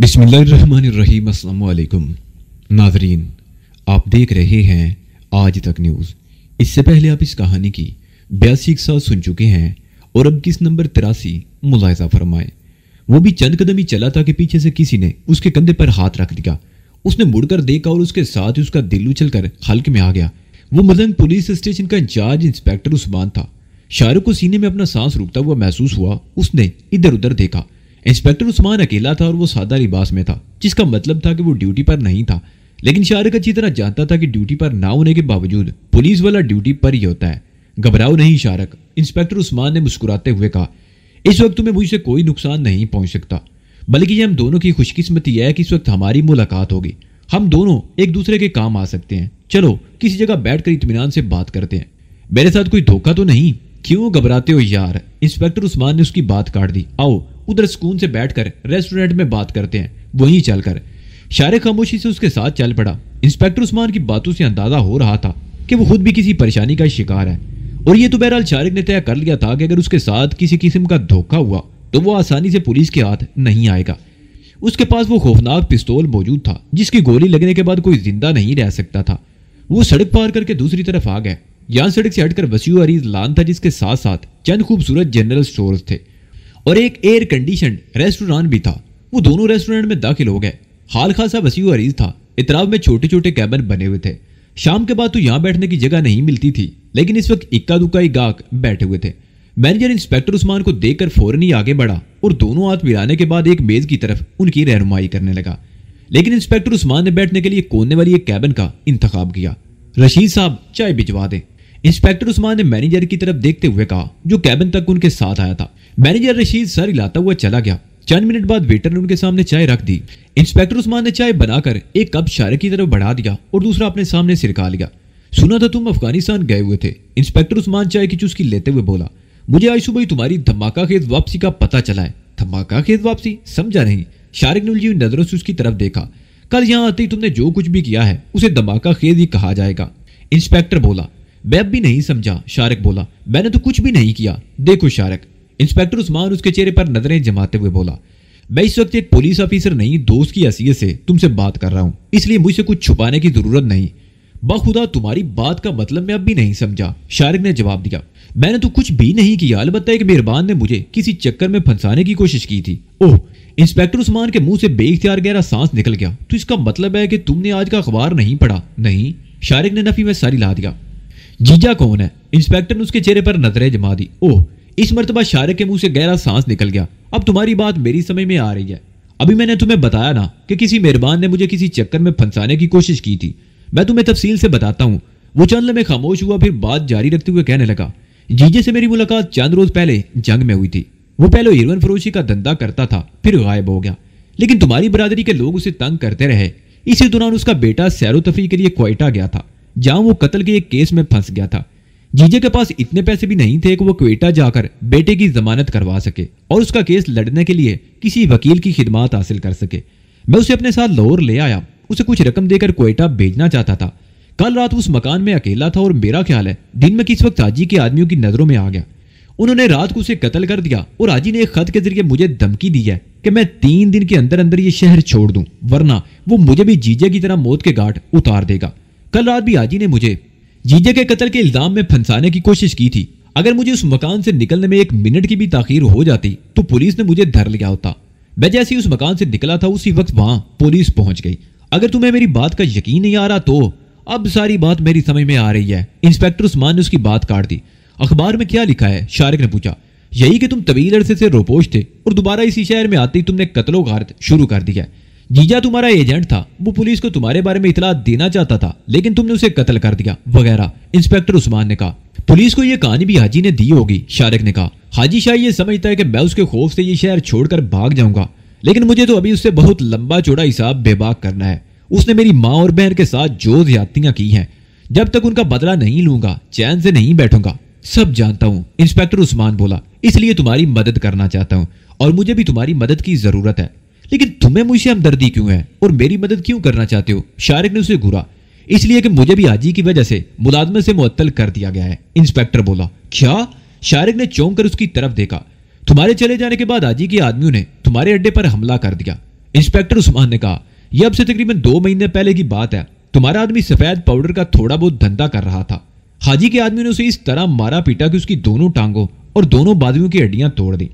बिस्मिल्लाहिर्रहमानिर्रहीम। अस्सलाम वालेकुम नाज़रीन, आप देख रहे हैं आज तक न्यूज़। इससे पहले आप इस कहानी की 82 एक साथ सुन चुके हैं और अब किस नंबर 83 मुलाहिज़ा फरमाएं। वो भी चंद कदम ही चला था कि पीछे से किसी ने उसके कंधे पर हाथ रख दिया। उसने मुड़कर देखा और उसके साथ ही उसका दिल उछलकर हल्के में आ गया। वो मदंग पुलिस स्टेशन का इंचार्ज इंस्पेक्टर उस्मान था। शाहरुख को सीने में अपना सांस रुकता हुआ महसूस हुआ। उसने इधर उधर देखा। इंस्पेक्टर उस्मान अकेला था और वो सादा लिबास में था, जिसका मतलब था कि वो ड्यूटी पर नहीं था। लेकिन शाहरुख अच्छी तरह जानता था कि ड्यूटी पर ना होने के बावजूद पुलिस वाला ड्यूटी पर ही होता है। घबराओ नहीं शाहरुख, इंस्पेक्टर उस्मान ने मुस्कुराते हुए कहा। इस वक्त तुम्हें मुझसे कोई नुकसान नहीं पहुंच सकता, बल्कि ये हम दोनों की खुशकिस्मती है कि इस वक्त हमारी मुलाकात होगी। हम दोनों एक दूसरे के काम आ सकते हैं। चलो किसी जगह बैठकर इत्मीनान से बात करते हैं। मेरे साथ कोई धोखा तो नहीं? क्यों घबराते हो यार? इंस्पेक्टर उस्मान ने उसकी बात काट दी। आओ उधर सुकून से बैठकर रेस्टोरेंट में बात करते हैं, वहीं चलकर। शाहरुख खामोशी से उसके साथ चल पड़ा। इंस्पेक्टर उस्मान की बातों से अंदाजा हो रहा था कि वो खुद भी किसी परेशानी का शिकार है, और ये तो बहरहाल शाहरुख ने तय कर लिया था कि अगर उसके साथ किसी किस्म का धोखा हुआ तो वो आसानी से पुलिस के हाथ नहीं आएगा। उसके पास वो खौफनाक पिस्तौल मौजूद था, जिसकी गोली लगने के बाद कोई जिंदा नहीं रह सकता था। वो सड़क पार करके दूसरी तरफ आ गए। यहाँ सड़क से हटकर वसीउ अरीज लान था, जिसके साथ साथ चंद खूबसूरत जनरल स्टोर्स थे और एक एयर कंडीशन रेस्टोरेंट भी था। वो दोनों रेस्टोरेंट में दाखिल हो गए। हाल खासा वसीउ अरीज था। इतराब में छोटे छोटे कैबिन बने हुए थे। शाम के बाद तो यहाँ बैठने की जगह नहीं मिलती थी, लेकिन इस वक्त इक्का दुक्का ही गाहक बैठे हुए थे। मैनेजर इंस्पेक्टर उस्मान को देखकर फौरन ही आगे बढ़ा और दोनों हाथ मिलाने के बाद एक मेज की तरफ उनकी रहनुमाई करने लगा। लेकिन इंस्पेक्टर उस्मान ने बैठने के लिए कोने वाली एक कैबिन का इंतखाब किया। रशीद साहब, चाय भिजवा दें, इंस्पेक्टर उस्मान ने मैनेजर की तरफ देखते हुए कहा, जो कैबिन तक उनके साथ आया था। मैनेजर रशीद सर हिलाता हुआ चला गया। चंद मिनट बाद वेटर ने उनके सामने चाय रख दी। इंस्पेक्टर उस्मान ने चाय बनाकर एक कप शाहरुख की तरफ बढ़ा दिया और दूसरा अपने सामने सिरका लिया। सुना था तुम अफगानिस्तान गए हुए थे, इंस्पेक्टर उस्मान चाय की चुस्की लेते हुए बोला। मुझे आज सुबह तुम्हारी धमाका खेज वापसी का पता चला है। धमाका खेज वापसी? समझा नहीं। शाहरुख ने उलझी हुई नजरों से उसकी तरफ देखा। कल यहाँ आते ही तुमने जो कुछ भी किया है उसे धमाका खेज ही कहा जाएगा। इंस्पेक्टर बोला। मैं अब भी नहीं समझा। शाहरुख बोला। मैंने तो कुछ भी नहीं किया। देखो शाहरुख, इंस्पेक्टर उस्मान उसके चेहरे पर नजरें जमाते हुए बोला। मैं इस वक्त एक पुलिस ऑफिसर नहीं, दोस्त की हैसियत से तुमसे बात कर रहा हूं, इसलिए मुझसे कुछ छुपाने की जरूरत नहीं। बखुदा तुम्हारी बात का मतलब मैं अब भी नहीं समझा, शाहरुख ने जवाब दिया। मैंने तो कुछ भी नहीं किया, अलबत्ता एक मेहरबान ने मुझे किसी चक्कर में फंसाने की कोशिश की थी। ओह, इंस्पेक्टर उस्मान के मुंह से बेइख्तियार गहरा सांस निकल गया। तो इसका मतलब है कि तुमने आज का अखबार नहीं पढ़ा? नहीं, शाहरुख ने नफी में सर हिला दिया। जीजा कौन है? इंस्पेक्टर ने उसके चेहरे पर नजरें जमा दी। ओह, इस मर्तबा शाहरुख के मुंह से गहरा सांस निकल गया। अब तुम्हारी बात मेरी समझ में आ रही है। अभी मैंने तुम्हें बताया ना कि किसी मेहरबान ने मुझे किसी चक्कर में फंसाने की कोशिश की थी। मैं तुम्हें तफसील से बताता हूँ। वो चंद लम्हे खामोश हुआ, फिर बात जारी रखते हुए कहने लगा। जीजे से मेरी मुलाकात चंद रोज पहले जंग में हुई थी। वो पहले हीरोइन फरोशी का धंधा करता था, फिर गायब हो गया, लेकिन तुम्हारी बरादरी के लोग उसे तंग करते रहे। इसी दौरान उसका बेटा सैरो तफरी के लिए क्वेटा गया था, जहां वो कत्ल के एक केस में फंस गया था। जीजे के पास इतने पैसे भी नहीं थे कि वो क्वेटा जाकर बेटे की जमानत करवा सके और उसका केस लड़ने के लिए किसी वकील की खिदमत हासिल कर सके। मैं उसे अपने साथ लाहौर ले आया। उसे कुछ रकम देकर क्वेटा भेजना चाहता था। कल रात उस मकान में अकेला था और मेरा ख्याल है दिन में किस वक्त हाजी के आदमियों की नजरों में आ गया। उन्होंने रात को उसे कत्ल कर दिया और हाजी ने एक खत के जरिए मुझे धमकी दी है कि मैं 3 दिन के अंदर अंदर ये शहर छोड़ दूं, वरना वो मुझे भी जीजे की तरह मौत के घाट उतार देगा। कल रात भी हाजी ने मुझे जीजे के कत्ल के इल्जाम में फंसाने की कोशिश की थी। अगर मुझे उस मकान से निकलने में 1 मिनट की भी ताखीर हो जाती तो पुलिस ने मुझे धर लिया होता। मैं जैसे ही उस मकान से निकला था उसी वक्त वहां पुलिस पहुंच गई। अगर तुम्हें मेरी बात का यकीन नहीं आ रहा तो अब सारी बात मेरी समझ में आ रही है। इंस्पेक्टर उस्मान ने उसकी बात काट दी। अखबार में क्या लिखा है? शाहरुख ने पूछा। यही कि तुम तवील अरसे से रोपोश थे और दोबारा इसी शहर में आते ही तुमने कत्लो गारत शुरू कर दिया। जीजा तुम्हारा एजेंट था, वो पुलिस को तुम्हारे बारे में इतला देना चाहता था, लेकिन तुमने उसे कत्ल कर दिया वगैरह, इंस्पेक्टर उस्मान ने कहा। पुलिस को यह कहानी भी हाजी ने दी होगी, शाहरुख ने कहा। हाजी शाह ये समझता है कि मैं उसके खौफ से ये शहर छोड़कर भाग जाऊंगा, लेकिन मुझे तो अभी उससे बहुत लंबा चौड़ा हिसाब बेबाक करना है। उसने मेरी माँ और बहन के साथ जो ज्यादतियां की हैं, जब तक उनका बदला नहीं लूंगा चैन से नहीं बैठूंगा। सब जानता हूं, इंस्पेक्टर उस्मान बोला, इसलिए तुम्हारी मदद करना चाहता हूं और मुझे भी तुम्हारी मदद की जरूरत है। लेकिन तुम्हें मुझसे हमदर्दी क्यों है और मेरी मदद क्यों करना चाहते हो? शाहरुख ने उसे घूरा। इसलिए कि मुझे भी हाजी की वजह से मुलाजमत से मुअत्तल कर दिया गया है, इंस्पेक्टर बोला। क्या? शाहरुख ने चौंक कर उसकी तरफ देखा। तुम्हारे चले जाने के बाद हाजी के आदमियों ने तुम्हारे अड्डे पर हमला कर दिया। इंस्पेक्टर उस्मान ने कहा, यह अब से तकरीबन 2 महीने पहले की बात है। तुम्हारा आदमी सफेद पाउडर का थोड़ा बहुत धंधा कर रहा था। हाजी के आदमी ने उसे इस तरह मारा पीटा कि उसकी दोनों टांगों और दोनों बाजुओं की हड्डियां तोड़ दी।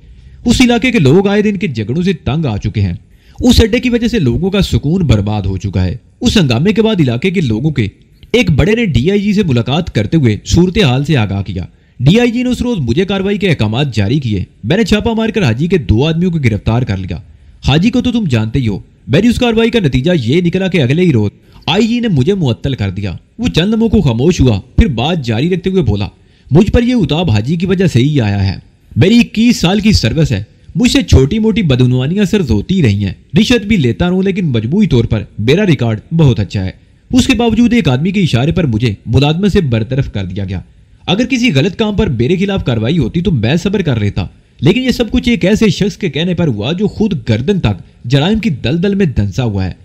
उस इलाके के लोग आए दिन के झगड़ों से तंग आ चुके हैं। उस अड्डे की वजह से लोगों का सुकून बर्बाद हो चुका है। उस हंगामे के बाद इलाके के लोगों के एक बड़े ने डीआईजी से मुलाकात करते हुए सूरत हाल से आगाह किया। डीआईजी ने उस रोज मुझे कार्रवाई के अहकाम जारी किए। मैंने छापा मारकर हाजी के 2 आदमियों को गिरफ्तार कर लिया। हाजी को तो तुम जानते ही हो। मेरी उस कार्रवाई का नतीजा ये निकला कि अगले ही रोज आईजी ने मुझे मुअत्तल कर दिया। वो चंद लम्हों को खामोश हुआ, फिर बात जारी रखते हुए बोला, मुझ पर यह उताब हाजी की वजह से ही आया है। मेरी 21 साल की सर्विस है। मुझसे छोटी मोटी बदनुमानियां सिर्फ होती रही हैं। रिश्वत भी लेता रहूं, लेकिन मजबूरी तौर पर मेरा रिकॉर्ड बहुत अच्छा है। उसके बावजूद एक आदमी के इशारे पर मुझे मुलाजमत से बरतरफ कर दिया गया। अगर किसी गलत काम पर मेरे खिलाफ कार्रवाई होती तो मैं सब्र कर लेता, लेकिन यह सब कुछ एक ऐसे शख्स के कहने पर हुआ जो खुद गर्दन तक जराइम की दलदल में धंसा हुआ है।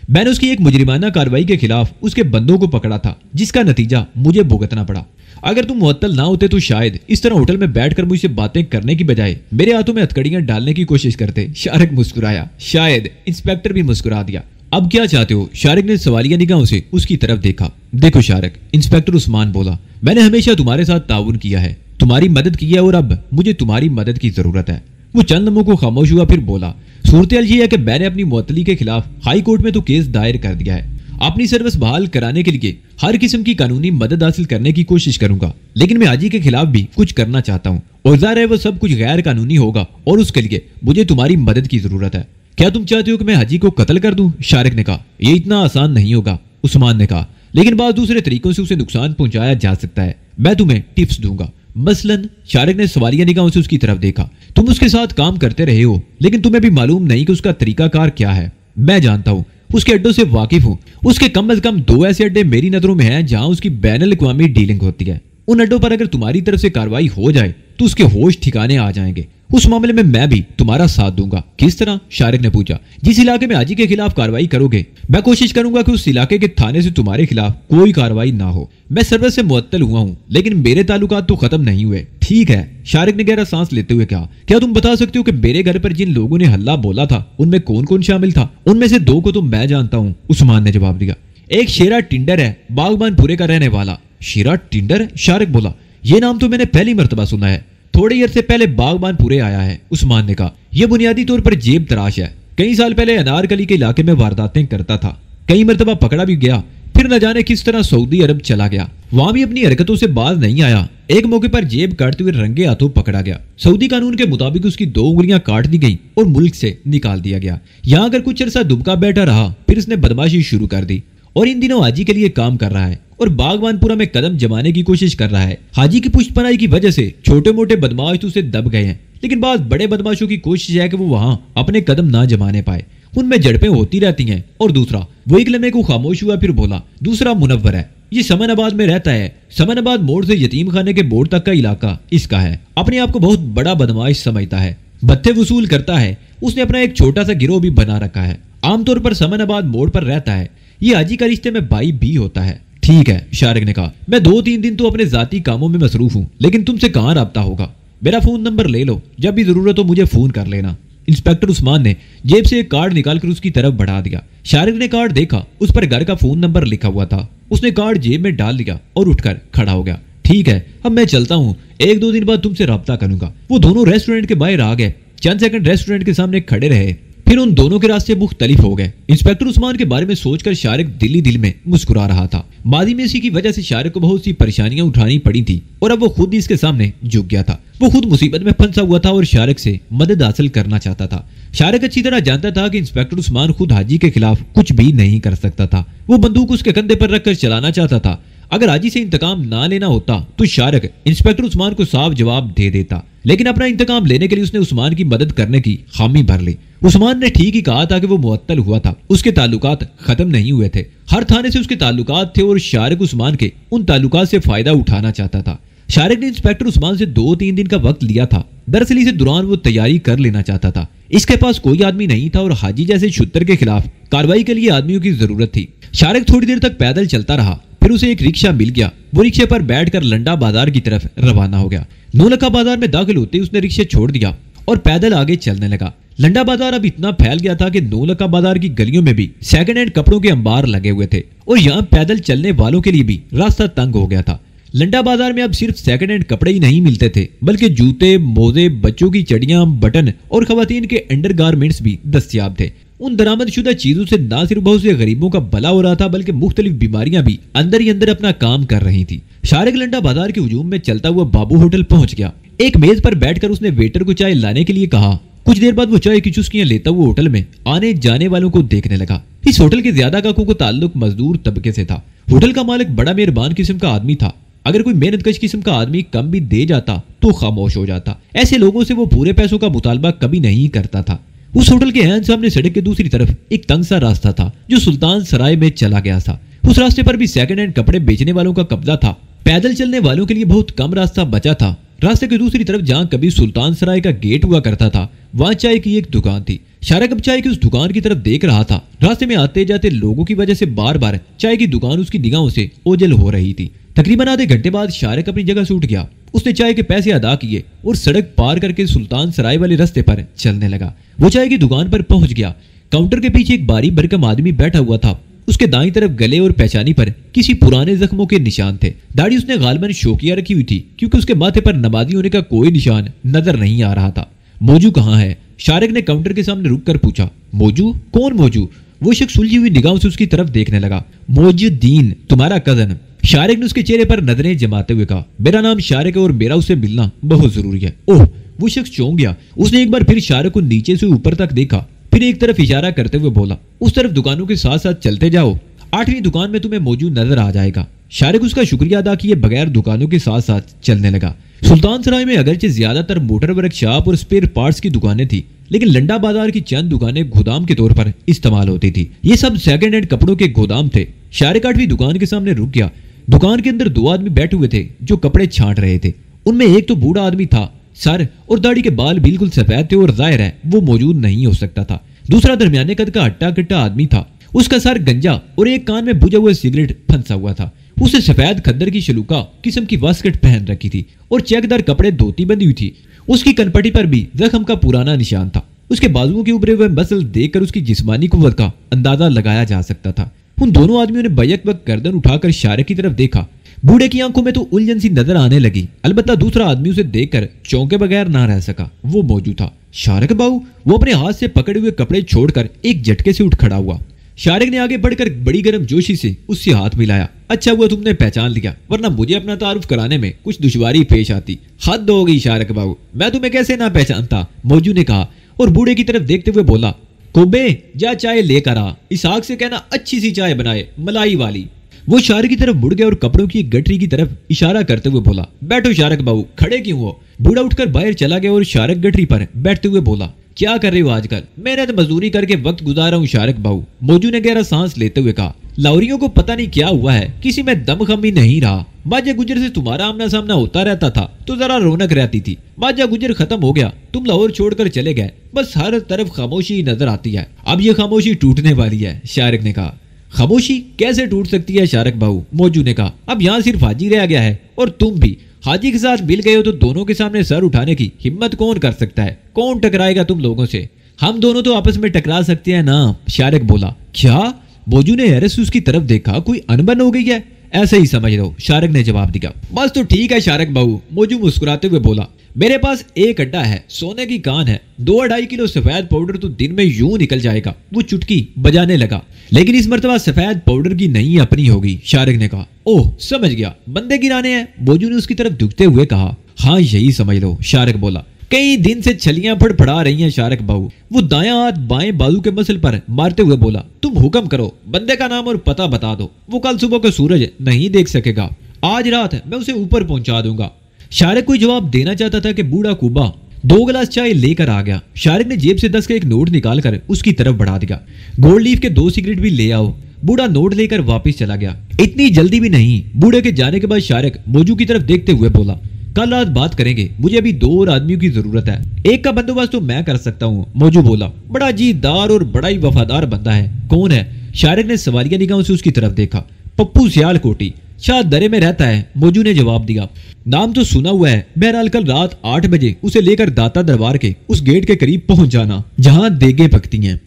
मैंने उसकी एक मुजरिमाना कार्रवाई के खिलाफ उसके बंदों को पकड़ा था, जिसका नतीजा मुझे भुगतना पड़ा। अगर तुम मुअत्तल ना होते तो शायद इस तरह होटल में बैठकर मुझसे बातें करने की बजाय मेरे हाथों में हथकड़ियां डालने की कोशिश करते। शारिक मुस्कुराया। शायद इंस्पेक्टर भी मुस्कुरा दिया। अब क्या चाहते हो? शारिक ने सवालिया निगाहों से उसकी तरफ देखा। देखो शारिक, इंस्पेक्टर उस्मान बोला, मैंने हमेशा तुम्हारे साथ ताउन किया है, तुम्हारी मदद की है और अब मुझे तुम्हारी मदद की जरूरत है। वो चंद लम्हों को खामोश हुआ, फिर बोला, सूरत-ए-हाल ये है कि मैंने अपनी मुअत्तली के खिलाफ हाई कोर्ट में तो केस दायर कर दिया है। अपनी सर्विस बहाल कराने के लिए हर किस्म की कानूनी मदद हासिल करने की कोशिश करूंगा, लेकिन मैं हाजी के खिलाफ भी कुछ करना चाहता हूँ और ज़ाहिर है वो सब कुछ गैर कानूनी होगा और उसके लिए मुझे तुम्हारी मदद की जरूरत है। क्या तुम चाहते हो कि मैं हाजी को कत्ल कर दूं? शारिक ने कहा, यह इतना आसान नहीं होगा। उस्मान ने कहा, लेकिन बाद दूसरे तरीकों से उसे नुकसान पहुंचाया जा सकता है। मैं तुम्हें टिप्स दूंगा। मसलन, शारिक ने सवालिया निगाहों से उसकी तरफ देखा, तुम उसके साथ काम करते रहे हो, लेकिन तुम्हें भी मालूम नहीं कि उसका तरीकाकार क्या है। मैं जानता हूँ, उसके अड्डों से वाकिफ हूँ। उसके कम से कम 2 ऐसे अड्डे मेरी नजरों में हैं जहां उसकी बैनुल अक़वामी डीलिंग होती है। उन अड्डों पर अगर तुम्हारी तरफ से कार्रवाई हो जाए तो उसके होश ठिकाने आ जाएंगे। उस मामले में मैं भी तुम्हारा साथ दूंगा। किस तरह? शारिक ने पूछा। जिस इलाके में हाजी के खिलाफ कार्रवाई करोगे, मैं कोशिश करूंगा कि उस इलाके के थाने से तुम्हारे खिलाफ कोई कार्रवाई ना हो। मैं सर्विस से मुअत्तल हुआ हूँ, लेकिन मेरे ताल्लुकात तो खत्म नहीं हुए। ठीक है, शारिक ने गहरा सांस लेते हुए कहा, क्या तुम बता सकते हो कि मेरे घर पर जिन लोगों ने हल्ला बोला था उनमें कौन कौन शामिल था? उनमें से 2 को तो मैं जानता हूँ, उस्मान ने जवाब दिया। एक शेरा टिंडर है, बागबानपुरे का रहने वाला। शेरा टिंडर? शारिक बोला, यह नाम तो मैंने पहली मर्तबा सुना है। थोड़े अरसे पहले बागबानपुरे आया है, उस्मान ने कहा। यह बुनियादी तौर पर जेब तराश है। कई साल पहले अनारकली के इलाके में वारदातें करता था। कई मर्तबा पकड़ा भी गया, फिर न जाने किस तरह सऊदी अरब चला गया। वहां भी अपनी हरकतों से बाज नहीं आया। एक मौके पर जेब काटते हुए रंगे हाथों पकड़ा गया। सऊदी कानून के मुताबिक उसकी 2 उंगलियां काट दी गई और मुल्क से निकाल दिया गया। यहाँ अगर कुछ अरसा दुबका बैठा रहा, फिर इसने बदमाशी शुरू कर दी और इन दिनों हाजी के लिए काम कर रहा है और बागबानपुरा में कदम जमाने की कोशिश कर रहा है। हाजी की पुष्टपनाही की वजह से छोटे मोटे बदमाश तो उसे दब गए हैं, लेकिन बाद बड़े बदमाशों की कोशिश है कि वो वहां अपने कदम ना जमाने पाए। उनमें झड़पें होती रहती हैं। और दूसरा, वो एक लम्हे को खामोश हुआ, फिर बोला, दूसरा मुनव्वर है। ये समनाबाद में रहता है। समनाबाद मोड़ से यतीम खाने के बोर्ड तक का इलाका इसका है। अपने आप को बहुत बड़ा बदमाश समझता है, भत्ते वसूल करता है। उसने अपना एक छोटा सा गिरोह भी बना रखा है। आमतौर पर समनाबाद मोड़ पर रहता है। ये हाजी का रिश्ते में भाई भी होता है। ठीक है, शारिक ने कहा, मैं 2-3 दिन तो अपने जाती कामों में मसरूफ हूँ, लेकिन तुमसे कहाँ राब्ता होगा? मेरा फोन नंबर ले लो, जब भी जरूरत हो मुझे फोन कर लेना। इंस्पेक्टर उस्मान ने जेब से एक कार्ड निकालकर उसकी तरफ बढ़ा दिया। शारिक ने कार्ड देखा, उस पर घर का फोन नंबर लिखा हुआ था। उसने कार्ड जेब में डाल दिया और उठकर खड़ा हो गया। ठीक है, अब मैं चलता हूँ, 1-2 दिन बाद तुमसे राब्ता करूंगा। वो दोनों रेस्टोरेंट के बाहर आ गए। चंद सेकंड रेस्टोरेंट के सामने खड़े रहे, फिर उन दोनों के रास्ते मुख्तलिफ हो गए। इंस्पेक्टर उस्मान के बारे में सोचकर शारिक दिल ही दिल में मुस्कुरा रहा था। मादी में इसी की वजह से शारिक को बहुत सी परेशानियां उठानी पड़ी थी और अब वो खुद ही इसके सामने झुक गया था। वो खुद मुसीबत में फंसा हुआ था और शारिक से मदद हासिल करना चाहता था। शारिक अच्छी तरह जानता था कि इंस्पेक्टर उस्मान खुद हाजी के खिलाफ कुछ भी नहीं कर सकता था। वो बंदूक उसके कंधे पर रखकर चलाना चाहता था। अगर हाजी से इंतकाम ना लेना होता तो शारिक इंस्पेक्टर उस्मान को साफ जवाब दे देता, लेकिन अपना इंतकाम लेने के लिए उसने उस्मान की मदद करने की हामी भर ली। उस्मान ने ठीक ही कहा था कि वो मुअत्तल हुआ था, उसके ताल्लुकात खत्म नहीं हुए थे। हर थाने से उसके ताल्लुकात थे और शारिक उस्मान के उन ताल्लुकात से फायदा उठाना चाहता था। शारिक ने इंस्पेक्टर उस्मान से 2-3 दिन का वक्त लिया था। दरअसल इस दौरान वो तैयारी कर लेना चाहता था। इसके पास कोई आदमी नहीं था और हाजी जैसे शुतर के खिलाफ कार्रवाई के लिए आदमियों की जरूरत थी। शारिक थोड़ी देर तक पैदल चलता रहा, फिर उसे एक रिक्शा मिल गया। वो रिक्शे पर बैठकर लंडा बाजार की तरफ रवाना हो गया। नौलखा बाजार में दाखिल होते ही उसने रिक्शे छोड़ दिया और पैदल आगे चलने लगा। लंडा बाजार अब इतना फैल गया था कि नौलखा बाजार की गलियों में भी सेकंड हैंड कपड़ों के अंबार लगे हुए थे और यहाँ पैदल चलने वालों के लिए भी रास्ता तंग हो गया था। लंडा बाजार में अब सिर्फ सेकंड हैंड कपड़े ही नहीं मिलते थे, बल्कि जूते, मोजे, बच्चों की चड़ियां, बटन और खवातीन के अंडरगारमेंट्स भी दस्तयाब थे। उन दरामदशुदा चीजों से न सिर्फ बहुत से गरीबों का भला हो रहा था, बल्कि मुख्तलिफ बीमारियां भी अंदर ही अंदर अपना काम कर रही थी। शारिक लंडा बाजार के हुजूम में चलता हुआ बाबू होटल पहुंच गया। एक मेज पर बैठकर उसने वेटर को चाय लाने के लिए कहा। कुछ देर बाद वो चाय की चुस्कियां लेता हुआ होटल में आने जाने वालों को देखने लगा। इस होटल के ज्यादा गाहकों को ताल्लुक मजदूर तबके से था। होटल का मालिक बड़ा मेहरबान किस्म का आदमी था। अगर कोई मेहनतकश किस्म का आदमी कम भी दे जाता तो खामोश हो जाता। ऐसे लोगों से वो पूरे पैसों का मुतालबा कभी नहीं करता था। उस होटल के ऐन सामने सड़क के दूसरी तरफ एक तंग सा रास्ता था जो सुल्तान सराय में चला गया था। उस रास्ते पर भी सेकंड हैंड कपड़े बेचने वालों का कब्जा था। पैदल चलने वालों के लिए बहुत कम रास्ता बचा था। रास्ते की दूसरी तरफ जहाँ कभी सुल्तान सराय का गेट हुआ करता था, वहाँ चाय की एक दुकान थी। शारिक अब चाय की उस दुकान की तरफ देख रहा था। रास्ते में आते जाते लोगों की वजह से बार बार चाय की दुकान उसकी निगाहों से ओझल हो रही थी। तकरीबन आधे घंटे बाद शारिक अपनी जगह से उठ गया। उसने चाय के पैसे अदा किए और सड़क पार करके सुल्तान सराय वाले रास्ते पर चलने लगा। वो चाय की दुकान पर पहुंच गया। काउंटर के पीछे एक बारी भरकम आदमी बैठा हुआ था। उसके दाईं तरफ गले और पेशानी पर किसी पुराने जख्मों के निशान थे। दाढ़ी उसने गालबन शौकिया रखी हुई थी, क्योंकि उसके माथे पर नमाजी होने का कोई निशान नजर नहीं आ रहा था। मौजू कहाँ है? शारिक ने काउंटर के सामने रुककर पूछा। मौजू? कौन मौजू? वो शख्स सुलझी हुई निगाहों से उसकी तरफ देखने लगा। मौजुद्दीन, तुम्हारा कजन। शारिक ने उसके चेहरे पर नजरें जमाते हुए कहा, मेरा नाम शारिक है और मेरा उससे मिलना बहुत जरूरी है। ओह! वो शख्स चौंक गया। उसने एक बार फिर शारिक को नीचे से ऊपर तक देखा, फिर एक तरफ इशारा करते हुए बोला, उस तरफ दुकानों के साथ साथ चलते जाओ, 8वीं दुकान में तुम्हें मौजूद नजर आ जाएगा। शारिक उसका शुक्रिया अदा किए बगैर दुकानों के साथ साथ चलने लगा। सुल्तान सराय में अगरचे ज्यादातर मोटर वर्कशॉप और स्पेयर पार्ट्स की दुकानें थी, लेकिन लंडा बाजार की चंद दुकानें गोदाम के तौर पर इस्तेमाल होती थी। ये सब सेकंड हैंड कपड़ों के गोदाम थे। शारिक 8वीं दुकान के सामने रुक गया। दुकान के अंदर 2 आदमी बैठे हुए थे जो कपड़े छांट रहे थे। उनमें एक तो बूढ़ा आदमी था, सर और दाढ़ी के बाल बिल्कुल सफेद थे और जाहिर है वो मौजूद नहीं हो सकता था। दूसरा दरमियाने कद का हट्टा कट्टा आदमी था। उसका सर गंजा और एक कान में बुझा हुआ सिगरेट फंसा हुआ था। उसे सफेद खद्दर की शलूका किस्म की वास्कट पहन रखी थी और चेकदार कपड़े धोती बंधी हुई थी। उसकी कनपटी पर भी जख्म का पुराना निशान था। उसके बाजुओं के उभरे हुए मसल देखकर उसकी जिस्मानी कुव्वत का अंदाजा लगाया जा सकता था। उन दोनों आदमियों ने बैक वक्त गर्दन उठाकर शारिक की तरफ देखा। बूढ़े की आंखों में तो उलझन सी नजर आने लगी। अलबत्ता दूसरा आदमी उसे देखकर चौंके बगैर ना रह सका। वो मौजूद था शारिक बाबू। वो अपने हाथ से पकड़े हुए कपड़े छोड़कर एक झटके से उठ खड़ा हुआ। शारिक ने आगे बढ़कर बड़ी गर्म जोशी से उससे हाथ मिलाया। अच्छा हुआ तुमने पहचान लिया, वरना मुझे अपना तारुफ कराने में कुछ दुश्वारी पेश आती। हद हो गई शारिक बाबू, मैं तुम्हें कैसे ना पहचानता, मौजू ने कहा और बूढ़े की तरफ देखते हुए बोला, कोबे जा चाय लेकर आ, इसहाक से कहना अच्छी सी चाय बनाए, मलाई वाली। वो शारिक की तरफ मुड़ गया और कपड़ों की एक गठरी की तरफ इशारा करते हुए बोला, बैठो शारिक बाबू, खड़े क्यों हो? बूढ़ा उठकर बाहर चला गया और शारिक गठरी पर बैठते हुए बोला, क्या कर रहे हो आजकल? मेहनत मजदूरी करके वक्त गुजारा हूँ शारिक बाबू। मौजू ने गहरा सांस लेते हुए कहा, लाहौरियों को पता नहीं क्या हुआ है, किसी में दम खम ही नहीं रहा। बाजा गुजर से तुम्हारा आमना सामना होता रहता था तो जरा रौनक रहती थी। बाजा गुजर खत्म हो गया, तुम लाहौर छोड़कर चले गए, बस हर तरफ खामोशी नजर आती है। अब ये खामोशी टूटने वाली है, शारिक ने कहा। खामोशी कैसे टूट सकती है शारिक बाबू? मौजू ने कहा, अब यहाँ सिर्फ हाजी रह गया है और तुम भी। हाजी के साथ मिल गए हो तो दोनों के सामने सर उठाने की हिम्मत कौन कर सकता है? कौन टकराएगा तुम लोगों से? हम दोनों तो आपस में टकरा सकते हैं ना, शारिक बोला। क्या? मौजू ने हैरत से उसकी तरफ देखा, कोई अनबन हो गई है? ऐसे ही समझ लो, शारिक ने जवाब दिया। बस तो ठीक है शारिक बाबू, मौजू मुस्कुराते हुए बोला। मेरे पास एक अड्डा है, सोने की कान है, 2-2.5 किलो सफेद पाउडर तो दिन में यूं निकल जाएगा। वो चुटकी बजाने लगा। लेकिन इस मर्तबा सफेद पाउडर की नहीं अपनी होगी, शारिक ने कहा। ओह समझ गया, बंदे गिराने हैं, मौजू ने उसकी तरफ झुकते हुए कहा। हाँ यही समझ लो, शारिक बोला। कई दिन से छलियां फड़फड़ा रही हैं शारिक बाबू। वो दायां हाथ बाएं बाजू के मसल पर मारते हुए बोला, तुम हुक्म करो, बंदे का नाम और पता बता दो। वो कल सुबह को सूरज नहीं देख सकेगा, आज रात मैं उसे ऊपर पहुंचा दूंगा। शारिक कोई जवाब देना चाहता था कि बूढ़ा कुबा 2 गिलास चाय लेकर आ गया। शारिक ने जेब से 10 का एक नोट निकालकर उसकी तरफ बढ़ा दिया। गोल्ड लीफ के 2 सिगरेट भी ले आओ। बूढ़ा नोट लेकर वापस चला गया। इतनी जल्दी भी नहीं। बूढ़े के जाने के बाद शारिक मौजू की तरफ देखते हुए बोला, कल रात बात करेंगे, मुझे अभी 2 और आदमियों की जरूरत है। एक का बंदोबस्त तो मैं कर सकता हूँ, मौजू बोला। बड़ा जीदार और बड़ा ही वफादार बंदा है। कौन है? शारिक ने सवालिया निगाहों से उसकी तरफ देखा। पप्पू सियालकोटी। शायद दरे में रहता है, मोजू ने जवाब दिया। नाम तो सुना हुआ है, बहरहाल कल रात 8 बजे उसे लेकर दाता दरबार के उस गेट के करीब पहुंच जाना जहां देगे पकती हैं।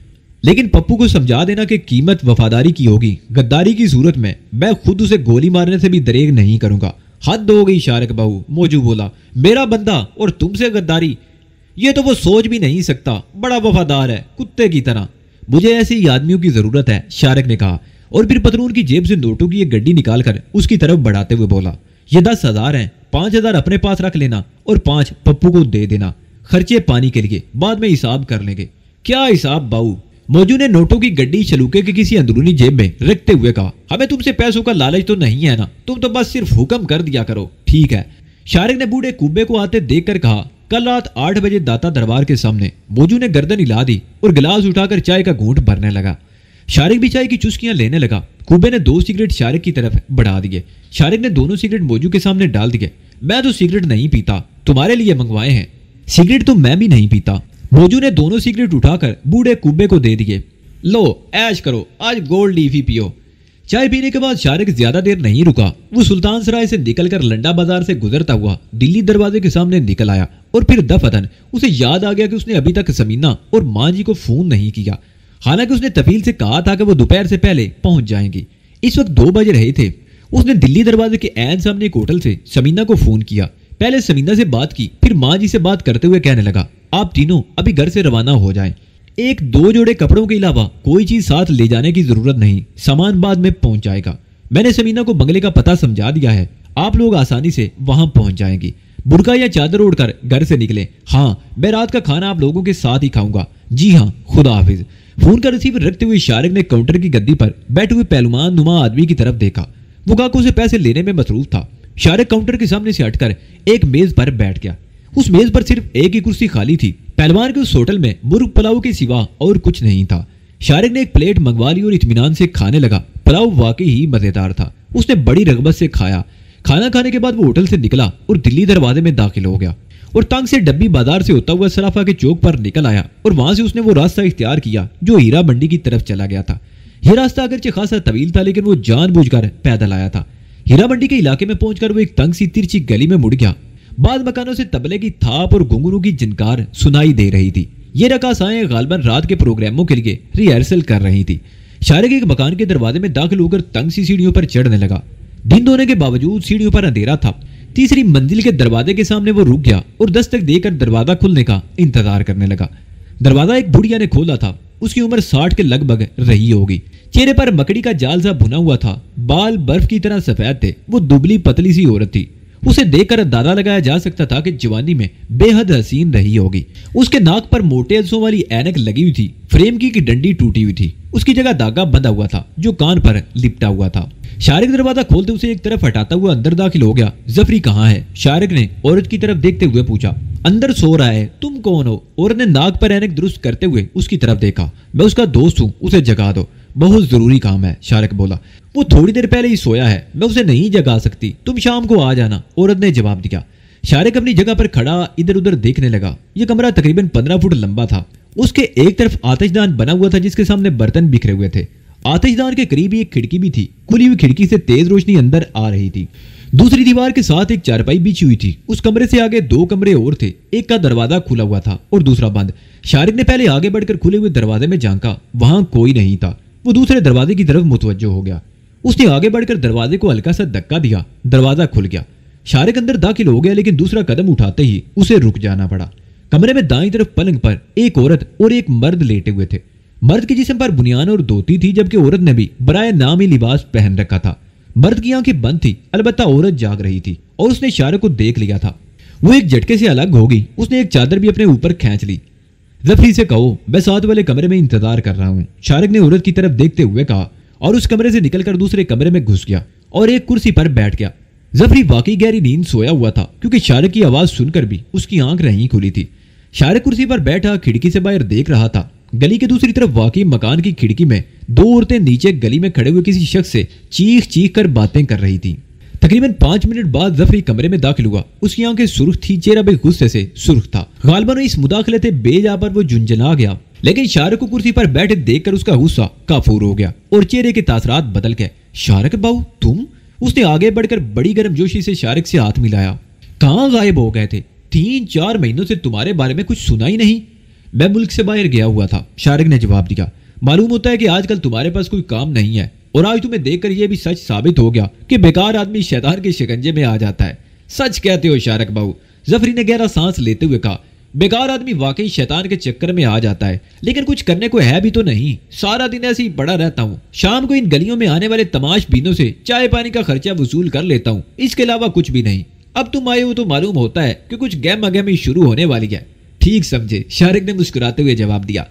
लेकिन पप्पू को समझा देना कि कीमत वफादारी की होगी, गद्दारी की सूरत में मैं खुद उसे गोली मारने से भी दरेग नहीं करूंगा। हद हो गई शारक बाबू, मोजू बोला। मेरा बंदा और तुमसे गद्दारी, ये तो वो सोच भी नहीं सकता। बड़ा वफादार है, कुत्ते की तरह। मुझे ऐसे ही आदमियों की जरूरत है, शारक ने कहा और फिर पतलून की जेब से नोटों की एक गड्डी निकालकर उसकी तरफ बढ़ाते हुए बोला, ये 10,000 हैं, 5,000 अपने पास रख लेना और 5 पप्पू को दे देना, खर्चे पानी के लिए, बाद में हिसाब कर लेंगे। क्या हिसाब बाऊ? मोजू ने नोटों की गड्डी चलूके के किसी अंदरूनी जेब में रखते हुए कहा, हमें तुमसे पैसों का लालच तो नहीं है ना, तुम तो बस सिर्फ हुक्म कर दिया करो। ठीक है, शारिक ने बूढ़े कुब्बे को आते देखकर कहा। कल रात 8 बजे दाता दरबार के सामने मोजू ने गर्दन हिला दी और गिलास उठाकर चाय का घूंट भरने लगा। शारिक भी चाय की चुस्कियां लेने लगा। कुब्बे ने 2 सिगरेट शारिक की तरफ बढ़ा दिए। शारिक ने दोनों सिगरेट मोजू के सामने डाल दिए। मैं तो सिगरेट नहीं पीता, तुम्हारे लिए मंगवाए हैं। सिगरेट तो मैं भी नहीं पीता। मोजू ने दोनों सिगरेट उठाकर बूढ़े कुब्बे को दे दिए। लो ऐश करो, आज गोल्ड लीफ ही पियो। चाय पीने के बाद शारिक ज्यादा देर नहीं रुका। वो सुल्तान सराय से निकलकर लंडा बाजार से गुजरता हुआ दिल्ली दरवाजे के सामने निकल आया और फिर दफअतन उसे याद आ गया कि उसने अभी तक समीना और मां जी को फोन नहीं किया। हालांकि उसने तफील से कहा था कि वो दोपहर से पहले पहुंच जाएंगी। इस वक्त 2 बज रहे थे। उसने दिल्ली दरवाजे के ऐन सामने एक होटल से समीना को फोन किया। पहले समीना से बात की, फिर मां जी से बात करते हुए कहने लगा, आप तीनों अभी घर से रवाना हो जाएं। 1-2 जोड़े कपड़ों के अलावा कोई चीज साथ ले जाने की जरूरत नहीं, सामान बाद में पहुंच जाएगा। मैंने समीना को बंगले का पता समझा दिया है, आप लोग आसानी से वहां पहुंच जाएंगी। बुर्का या चादर ओढ़कर घर से निकले। हाँ, मैं रात का खाना आप लोगों के साथ ही खाऊंगा। जी हाँ, खुदा हाफिज। फोन का रिसीवर रखते हुए शारिक ने काउंटर की गद्दी पर बैठे हुए पहलवान नुमा आदमी की तरफ देखा। वो काकू से पैसे लेने में मसरूफ था। शारिक काउंटर के सामने से हटकर एक मेज पर बैठ गया। उस मेज पर सिर्फ एक ही कुर्सी खाली थी। पहलवान के उस होटल में मुर्ग पुलाव के सिवा और कुछ नहीं था। शारिक ने एक प्लेट मंगवा ली और इत्मीनान से खाने लगा। पुलाव वाकई ही मजेदार था। उसने बड़ी रगबत से खाया। खाना खाने के बाद वो होटल से निकला और दिल्ली दरवाजे में दाखिल हो गया और तंग से डब्बी बाजार से होता हुआ सराफा के चौक पर निकल आया और वहां से उसने वो रास्ता इख्तियार किया जो हीरा मंडी की तरफ चला गया था। यह रास्ता अगरचे खासा तवील था, लेकिन वो जानबूझकर पैदल आया था। हीरा मंडी के इलाके में पहुंचकर वो एक तंग सी तिरछी गली में मुड़ गया। बाद मकानों से तबले की थाप और घुंघरू की जिनकार सुनाई दे रही थी। ये रकासाएं गालबन रात के प्रोग्रामों के लिए रिहर्सल कर रही थी। शारिक एक मकान के दरवाजे में दाखिल होकर तंग सी सीढ़ियों पर चढ़ने लगा। दिन होने के बावजूद सीढ़ियों पर अंधेरा था। तीसरी मंजिल के दरवाजे के सामने वो रुक गया और दस्तक देकर दरवाजा खुलने का इंतजार करने लगा। दरवाजा एक बुढ़िया ने खोला था। उसकी उम्र 60 के लगभग रही होगी। चेहरे पर मकड़ी का जाल सा भुना हुआ था। बाल बर्फ की तरह सफेद थे। वो दुबली पतली सी औरत थी। उसे देखकर अंदाजा लगाया जा सकता था कि जवानी में बेहद हसीन रही होगी। उसके नाक पर मोटे अल्सों वाली ऐनक लगी हुई थी। फ्रेम की डंडी टूटी हुई थी। उसकी जगह धागा बंधा हुआ था जो कान पर लिपटा हुआ था। शारिक दरवाजा खोलते उसे एक तरफ हटाता हुआ अंदर दाखिल हो गया। जफरी कहाँ है? शारिक ने औरत की तरफ देखते हुए पूछा। अंदर सो रहा है। तुम कौन हो? औरत ने नाक पर ऐनक दुरुस्त करते हुए उसकी तरफ देखा। मैं उसका दोस्त हूँ, उसे जगा दो, बहुत जरूरी काम है, शारिक बोला। वो थोड़ी देर पहले ही सोया है, मैं उसे नहीं जगा सकती, तुम शाम को आ जाना, औरत ने जवाब दिया। शारिक अपनी जगह पर खड़ा इधर उधर देखने लगा। यह कमरा तकरीबन 15 फुट लंबा था। उसके एक तरफ आतिशदान बना हुआ था जिसके सामने बर्तन बिखरे हुए थे। आतिशदान के करीब ही एक खिड़की भी थी। खुली हुई खिड़की से तेज रोशनी अंदर आ रही थी। दूसरी दीवार के साथ एक चारपाई बिछी हुई थी। उस कमरे से आगे 2 कमरे और थे। एक का दरवाजा खुला हुआ था और दूसरा बंद। शारिक ने पहले आगे बढ़कर खुले हुए दरवाजे में झांका। वहां कोई नहीं था। वो दूसरे दरवाजे की तरफ मुतवज्जो हो गया। उसने आगे बढ़कर दरवाजे को हल्का सा धक्का दिया। दरवाजा खुल गया। शारिक अंदर दाखिल हो गया, लेकिन दूसरा कदम उठाते ही उसे रुक जाना पड़ा। कमरे में दाईं तरफ पलंग पर एक औरत और एक मर्द लेटे हुए थे। मर्द के जिस्म पर बुनियान और धोती थी, जबकि औरत ने भी बराए नाम ही लिबास पहन रखा था। मर्द की आंखें बंद थी, अलबत्ता औरत जाग रही थी और उसने शारिक को देख लिया था। वो एक झटके से अलग हो गई। उसने एक चादर भी अपने ऊपर खींच ली। जफरी से कहो मैं साथ वाले कमरे में इंतजार कर रहा हूँ, शारिक ने औरत की तरफ देखते हुए कहा और उस कमरे से निकलकर दूसरे कमरे में घुस गया और एक कुर्सी पर बैठ गया। जफरी वाकई गहरी नींद सोया हुआ था, क्योंकि शारिक की आवाज सुनकर भी उसकी आंख नहीं खुली थी। शारिक कुर्सी पर बैठा खिड़की से बाहर देख रहा था। गली के दूसरी तरफ वाकई मकान की खिड़की में 2 औरतें नीचे गली में खड़े हुए किसी शख्स से चीख चीख कर बातें कर रही थी। तकरीबन 5 मिनट बाद जफरी कमरे में दाखिल हुआ। उसकी आंखें सुर्ख थी, चेहरा भी गुस्से से सुर्ख था। गालिबन इस मुदाखलते बेजा पर वो झुंझला गया, लेकिन शारिक को कुर्सी पर बैठे देखकर उसका गुस्सा काफूर हो गया और चेहरे के तासरात बदल गए। शारिक बाबू तुम? اس نے آگے بڑھ کر بڑی گرم جوشی سے شارق سے ہاتھ ملایا۔ کہاں غائب ہو گئے تھے؟ 3-4 مہینوں سے تمہارے بارے میں کچھ سنا ہی نہیں۔ میں ملک سے باہر گیا ہوا تھا، شارق نے جواب دیا۔ معلوم ہوتا ہے کہ آج کل تمہارے پاس کوئی کام نہیں ہے، اور آج تمہیں دیکھ کر یہ بھی سچ ثابت ہو گیا کہ بیکار آدمی شیطان کے شکنجے میں آ جاتا ہے۔ سچ کہتے ہو شارق بہو، ظفری نے گہرا سانس لیتے ہوئے کہا۔ بیکار آدمی واقعی شیطان کے چکر میں آ جاتا ہے، لیکن کچھ کرنے کو ہے بھی تو نہیں۔ سارا دن ایسے ہی پڑا رہتا ہوں، شام کو ان گلیوں میں آنے والے تماش بینوں سے چائے پانی کا خرچہ وصول کر لیتا ہوں، اس کے علاوہ کچھ بھی نہیں۔ اب تم آئے ہو تو معلوم ہوتا ہے کہ کچھ گہما گہمی شروع ہونے والی ہے۔ ٹھیک سمجھے، شارق نے مسکراتے ہوئے جواب دیا۔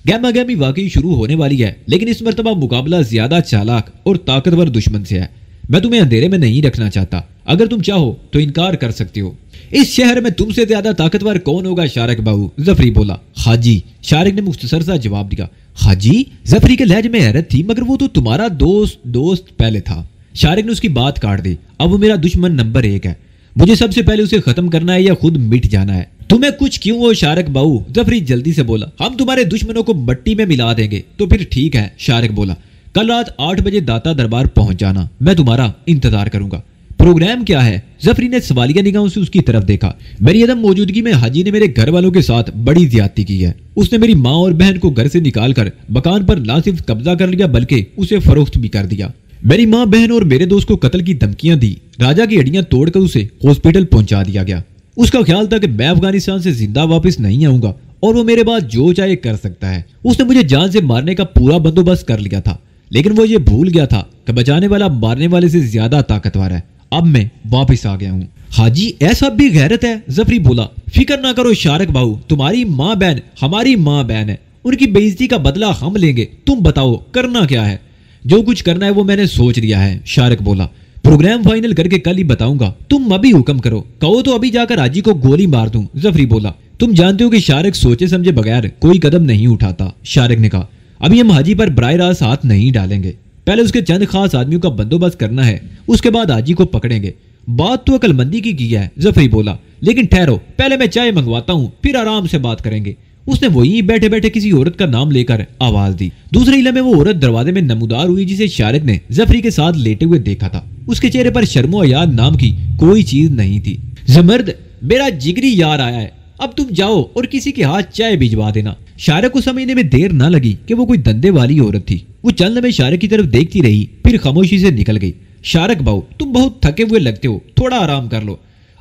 گہما گہمی واقعی شروع ہونے والی ہے، لیکن اس مرتبہ مقابلہ زیادہ چالاک اور طاقتور دشمن سے ہے۔ میں تمہیں اندھیرے میں نہیں رکھنا چاہتا، اگر تم چاہو تو انکار کر سکتے ہو۔ اس شہر میں تم سے زیادہ طاقتور کون ہوگا شارق بہو؟ ظفری بولا۔ حاجی، شارق نے مختصر سا جواب دیا۔ حاجی؟ ظفری کے لہجے میں حیرت تھی، مگر وہ تو تمہارا دوست پہلے تھا۔ شارق نے اس کی بات کاٹ دی۔ اب وہ میرا دشمن نمبر 1 ہے، مجھے سب سے پہلے اسے ختم کرنا ہے یا خود مٹ جانا ہے۔ تمہیں کچھ کیوں ہو شارق بہو؟ ظفری جلدی سے بولا۔ ہم تمہارے دشمنوں کو مٹی میں ملا دیں گے۔ تو پھر ٹھیک ہے، شارق بولا۔ کل رات 8 بجے داتا دربار پہنچ جانا، میں تمہارا انتظار کروں گا۔ پروگرام کیا ہے؟ ظفری نے سوالیہ نگاہوں سے اس کی طرف دیکھا۔ میری عدم موجودگی میں حاجی نے میرے گھر والوں کے ساتھ بڑی زیادتی کی ہے۔ اس نے میری ماں اور بہن کو گھر سے نکال کر مکان پر نہ صرف قبضہ کر لیا بلکہ اسے فروخت بھی کر دیا۔ میری ماں بہن اور میرے دوست کو قتل کی دھمکیاں دی۔ راجا کی ہڈیاں توڑ کر اسے ہاسپٹل پہنچا دیا گیا۔ اس کا خیال تھا کہ میں افغانستان سے زندہ واپس نہیں آؤں گا اور وہ میرے بعد جو چاہے کر سکتا ہے۔ اس نے مجھے جان سے مارنے کا پورا بندوبست کر لیا تھا، لیکن وہ یہ بھول گیا تھا کہ بچانے والا مارنے والے سے زیادہ طاقتور ہے۔ اب میں واپس آ گیا ہوں۔ حاجی، ایسا بھی غیرت ہے؟ ظفری بولا۔ فکر نہ کرو شارق بہو، تمہاری ماں بہن ہماری ماں بہن ہے، ان کی بے عزتی کا بدلہ ہم لیں گے۔ تم بتاؤ کرنا کیا ہے؟ جو کچھ کرنا ہے وہ میں نے سوچ لیا ہے، شارق بولا۔ پروگرام فائنل کر کے کل ہی بتاؤں گا، تم ابھی حکم کرو۔ کہو تو ابھی جا کر حاجی کو گولی مار دوں، ظفری بولا۔ تم جانتے ہو کہ شارق سوچے سمجھے بغیر کوئی قدم نہیں اٹھاتا، شارق نے کہا۔ ابھی ہم حاجی پر براہ راست ہاتھ نہیں ڈالیں گے، پہلے اس کے چند خاص آدمیوں کا بندوبست کرنا ہے، اس کے بعد حاجی کو پکڑیں گے۔ بات تو عقل مندی کی ہے، ظفری بولا، لیکن ٹھہرو، پہلے میں چائے منگواتا ہوں، پھر آرام سے بات کریں گے۔ اس نے وہیں بیٹھے بیٹھے کسی عورت کا نام لے کر آواز دی۔ دوسرے علاقے میں وہ عورت دروازے میں نمودار ہوئی جسے شارق نے ظفری کے ساتھ لیٹے ہوئے دیکھا تھا۔ اس کے چہرے پر شرم و حیا نام کی کوئی چیز نہیں تھی۔ زمرد، میرا جگری یار آیا ہے، اب تم جاؤ اور کسی کے ہاتھ چائے بھجوا دینا۔ شارق کو سمجھنے میں دیر نہ لگی کہ وہ کوئی دندے والی عورت تھی۔ وہ چند لمحے شارق کی طرف دیکھتی رہی، پھر خاموشی سے نکل گئی۔ شارق بہو، تم بہت تھکے ہوئے لگتے ہو، تھوڑا آرام کر لو۔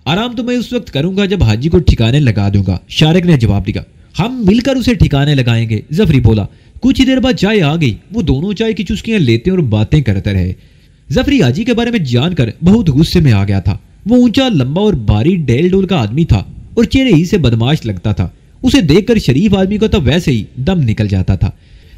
آرام تو میں اس وقت کروں گا جب حاجی کو ٹھکانے لگا دوں گا، شارق نے جواب دیا۔ ہم مل کر اسے ٹھکانے لگائیں گے، ظفری بولا۔ کچھ ہی دیر بعد چائے آ گئی۔ وہ دونوں چائے کی چسکیاں لیتے اور باتیں کرتے رہے۔ ظفری حاجی کے بارے میں جان کر بہت غصے میں آ گیا تھا۔ وہ اونچا، لمبا اور بھاری ڈیل ڈول کا آدمی تھا اور چہرے ہی سے بدماش لگتا تھا۔ اسے دیکھ کر شریف آدمی کو تو ویسے ہی دم نکل جاتا تھا۔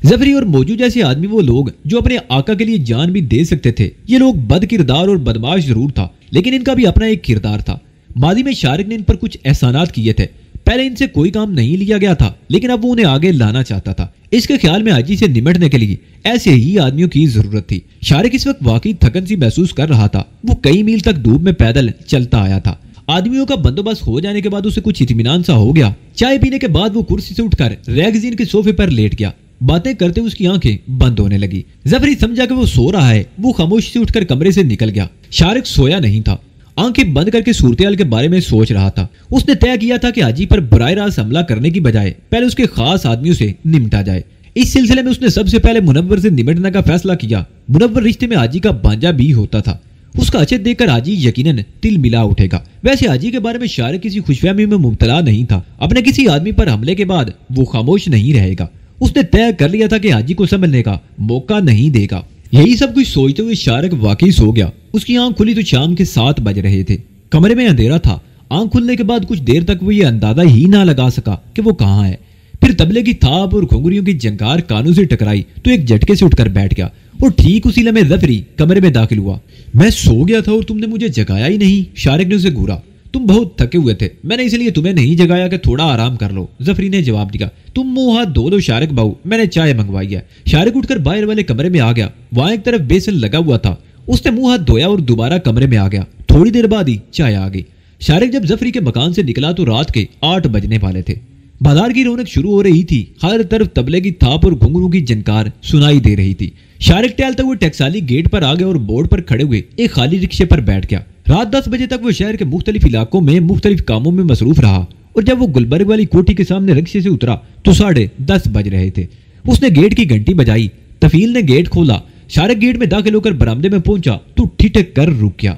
ظفری اور موجود جیسے آدمی وہ لوگ جو اپنے آقا کے لیے جان بھی دے سکتے تھے۔ یہ لوگ بد کردار اور بدماش ضرور تھا، لیکن ان کا بھی اپنا ایک کردار تھا۔ ماضی میں شارق نے ان پر کچھ احسانات کیے تھے۔ پہلے ان سے کوئی کام نہیں لیا گیا تھا، لیکن اب وہ انہیں آگے لانا چاہتا تھا۔ اس کے خیال میں حاجی سے نمٹنے کے لیے ایسے ہی آدمیوں کی ضرورت تھی۔ شارق اس وقت واقعی تھکن سی محسوس کر رہا تھا۔ وہ کئی میل تک دھوپ میں پیدل چلتا آیا تھا۔ آدمیوں کا بندوبست ہو جانے کے بعد اسے کچھ اطمینان سا ہو گیا۔ چائے پینے کے بعد وہ کرسی سے اٹھ کر ریگزین کے صوفے پر لیٹ گیا۔ باتیں کرتے اس کی آنکھیں بند ہونے لگی۔ ظفری سمجھا کہ وہ سو رہا ہے۔ وہ خاموشی سے اٹھ کر کمرے سے نکل گیا۔ شارق سویا نہیں تھا، آنکھیں بند کر کے صورتحال کے بارے میں سوچ رہا تھا۔ اس نے طے کیا تھا کہ حاجی پر براہ راست حملہ کرنے کی بجائے پہلے اس کے خاص آدمیوں سے نمٹا جائے۔ اس سلسلے میں اس نے سب سے پہلے منور سے نمٹنے کا فیصلہ کیا۔ منور رشتے میں حاجی کا بانجا بھی ہوتا تھا۔ اس کا اچھے دیکھ کر حاجی یقیناً تل ملا اٹھے گا۔ ویسے حاجی کے بارے میں شارق کسی خوش فہمی میں مبتلا نہیں تھا۔ اپنے کسی آدمی پر حملے کے بعد وہ خاموش نہیں رہے گا۔ اس نے طے کر لیا تھا کہ حاجی کو سنبھلنے کا موقع نہیں دے گا۔ یہی سب کچھ سوچتے ہوئے شارق واقعی سو گیا۔ اس کی آنکھ کھلی تو شام کے 7 بج رہے تھے۔ کمرے میں اندھیرا تھا۔ آنکھ کھلنے کے بعد کچھ دیر تک وہ یہ اندازہ ہی نہ لگا سکا کہ وہ کہاں ہے۔ پھر تبلے کی تھاپ اور گھنگریوں کی جھنکار کانوں سے ٹکرائی تو ایک جھٹکے سے اٹھ کر بیٹھ گیا اور ٹھیک اسی لمحے ظفری کمرے میں داخل ہوا۔ میں سو گیا تھا اور تم نے مجھے جگایا ہی نہیں، شارق نے اسے گھورا۔ تم بہت تھکے ہوئے تھے، میں نے اس لیے تمہیں نہیں جگایا کہ تھوڑا آرام کر لو، ظفری نے جواب دیا۔ تم منہ ہاتھ دھو لو شارق بہو، میں نے چائے منگوائی ہے۔ شارق اٹھ کر باہر والے کمرے میں آ گیا۔ وہاں ایک طرف بیسن لگا ہوا تھا۔ اس نے منہ ہاتھ دھویا اور دوبارہ کمرے میں آ گیا۔ تھوڑی دیر بعد ہی چائے آ گئی۔ شارق جب ظفری کے مکان سے نکلا تو رات کے 8 بجنے والے تھے۔ بازار کی رونق شروع ہو رہی تھی۔ ہر طرف تبلے کی تھاپ اور گھنگرو کی جھنکار سنائی دے رہی تھی۔ شارق ٹہلتے ہوئے ٹیکسالی گیٹ پر آ گیا اور بورڈ پر کھڑے ہوئے ایک خالی رکشے پر بیٹھ گیا۔ رات 10 بجے تک وہ شہر کے مختلف علاقوں میں مختلف کاموں میں مصروف رہا اور جب وہ گلبرگ والی کوٹھی کے سامنے رکشے سے اترا تو 10:30 بج رہے تھے۔ اس نے گیٹ کی گھنٹی بجائی، تفیل نے گیٹ کھولا۔ شارق گیٹ میں داخل ہو کر برآمدے میں پہنچا تو ٹھٹک کر رک گیا۔